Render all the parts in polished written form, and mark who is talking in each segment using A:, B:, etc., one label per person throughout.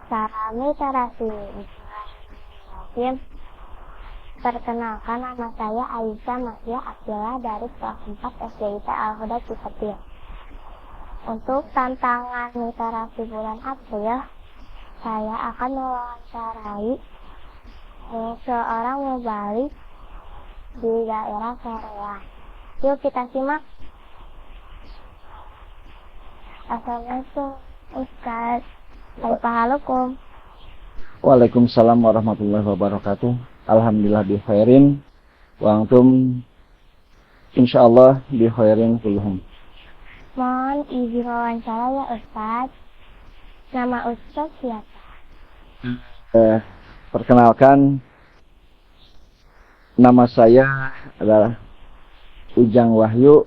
A: Salam literasi. Bismillahirrahmanirrahim. Perkenalkan, nama saya Aisyah Masya Abdullah dari kelas 4 SDIT Al-Huda Cipete. Untuk tantangan literasi bulan April, saya akan mewawancarai seorang mubalik di daerah Soreang. Yuk kita simak. Assalamualaikum Ustaz. Assalamualaikum.
B: Waalaikumsalam warahmatullahi wabarakatuh. Alhamdulillah bi khairin wa antum insyaallah bi khairin kulluhum.
A: Mohon izin wawancara ya Ustaz. Nama Ustaz siapa?
B: Perkenalkan, nama saya adalah Ujang Wahyu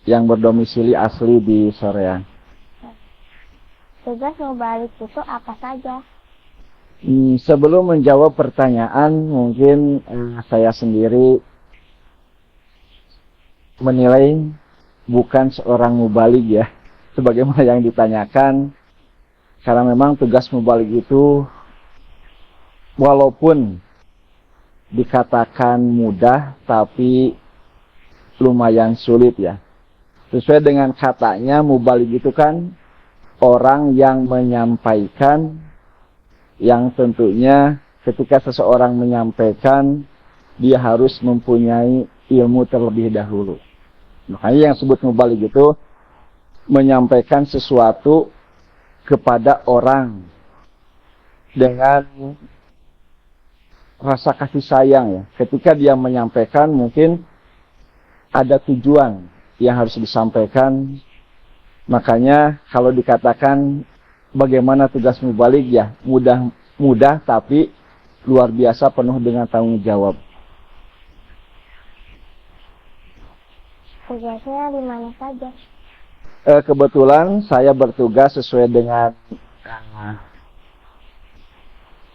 B: yang berdomisili asli di Soreang.
A: Tugas mubalik itu apa saja?
B: Sebelum menjawab pertanyaan, mungkin saya sendiri menilai bukan seorang mubalik ya, sebagaimana yang ditanyakan, karena memang tugas mubalik itu walaupun dikatakan mudah, tapi lumayan sulit ya. Sesuai dengan katanya, mubalik itu kan orang yang menyampaikan, yang tentunya ketika seseorang menyampaikan, dia harus mempunyai ilmu terlebih dahulu. Makanya yang disebut mubalik itu menyampaikan sesuatu kepada orang dengan rasa kasih sayang ya. Ketika dia menyampaikan, mungkin ada tujuan yang harus disampaikan. Makanya kalau dikatakan bagaimana tugas mubalik ya, mudah tapi luar biasa, penuh dengan tanggung jawab.
A: Tugasnya di mana saja?
B: Kebetulan saya bertugas sesuai dengan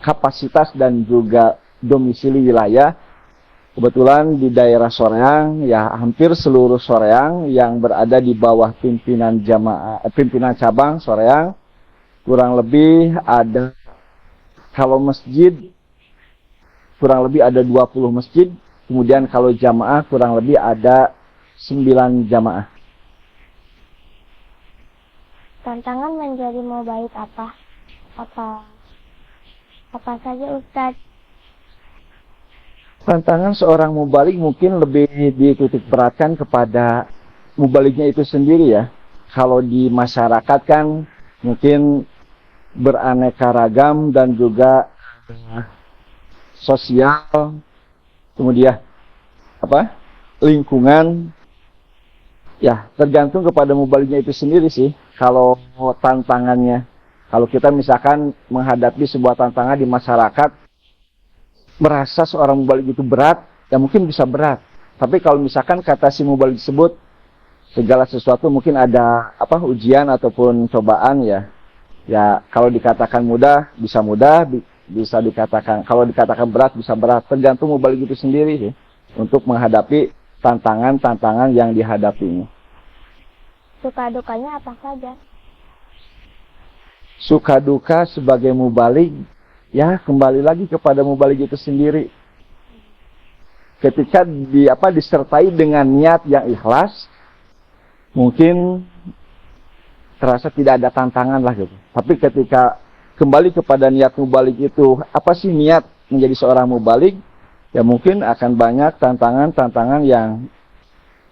B: kapasitas dan juga domisili wilayah. Kebetulan di daerah Soreang, ya hampir seluruh Soreang yang berada di bawah pimpinan cabang Soreang, kurang lebih ada, kalau masjid kurang lebih ada 20 masjid, kemudian kalau jamaah kurang lebih ada 9 jamaah.
A: Tantangan menjadi mubalik apa saja Ustaz?
B: Tantangan seorang mubalik mungkin lebih dititik beratkan kepada mubaliknya itu sendiri ya. Kalau di masyarakat kan mungkin beraneka ragam dan juga sosial, kemudian lingkungan, ya tergantung kepada mubaliknya itu sendiri sih. Kalau tantangannya, kalau kita misalkan menghadapi sebuah tantangan di masyarakat, merasa seorang mubalik itu berat, ya mungkin bisa berat. Tapi kalau misalkan kata si mubalik tersebut, segala sesuatu mungkin ada ujian ataupun cobaan ya. Ya kalau dikatakan mudah, bisa dikatakan, kalau dikatakan berat, bisa berat. Tergantung mubalik itu sendiri sih, untuk menghadapi tantangan-tantangan yang dihadapinya.
A: Suka dukanya apa saja?
B: Suka duka sebagai mubalik, ya kembali lagi kepada mubalik itu sendiri. Ketika disertai dengan niat yang ikhlas, mungkin terasa tidak ada tantangan lah gitu. Tapi ketika kembali kepada niat mubalik itu, apa sih niat menjadi seorang mubalik? Ya mungkin akan banyak tantangan-tantangan yang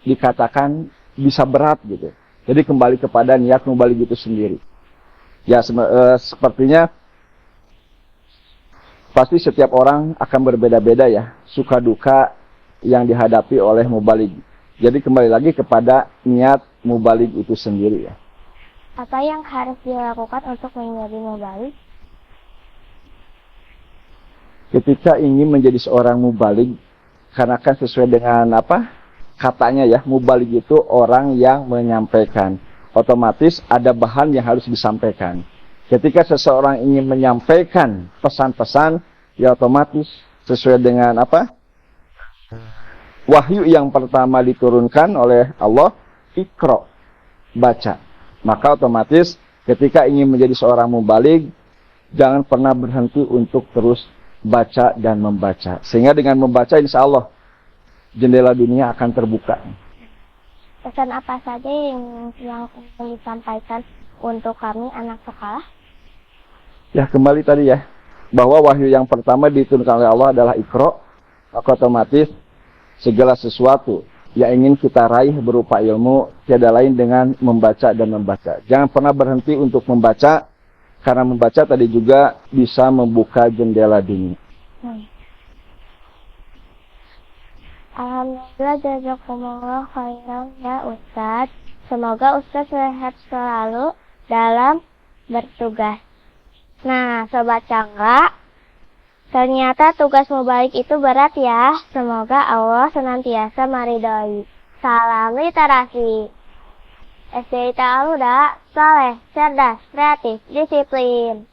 B: dikatakan bisa berat gitu. Jadi kembali kepada niat mubalik itu sendiri. Ya sepertinya pasti setiap orang akan berbeda-beda ya, suka duka yang dihadapi oleh mubalik. Jadi kembali lagi kepada niat mubalik itu sendiri ya.
A: Apa yang harus dilakukan untuk menjadi mubalik?
B: Ketika ingin menjadi seorang mubalik, karena kan sesuai dengan katanya ya, mubalik itu orang yang menyampaikan. Otomatis ada bahan yang harus disampaikan. Ketika seseorang ingin menyampaikan pesan-pesan, ya otomatis sesuai dengan wahyu yang pertama diturunkan oleh Allah, Iqra, baca. Maka otomatis ketika ingin menjadi seorang mubalik, jangan pernah berhenti untuk terus baca dan membaca. Sehingga dengan membaca insya Allah jendela dunia akan terbuka.
A: Pesan apa saja yang ingin disampaikan untuk kami anak sekolah?
B: Ya kembali tadi ya, bahwa wahyu yang pertama diturunkan oleh Allah adalah Iqra, maka otomatis segala sesuatu yang ingin kita raih berupa ilmu tiada lain dengan membaca dan membaca. Jangan pernah berhenti untuk membaca, karena membaca tadi juga bisa membuka jendela dunia.
A: Alhamdulillah, jazakumullah khairan ya Ustadz. Semoga Ustadz sehat selalu dalam bertugas. Nah, Sobat Cangkra, ternyata tugas mubalik itu berat ya. Semoga Allah senantiasa meridhoi. Salam literasi. SD Al Huda, soleh, cerdas, kreatif, disiplin.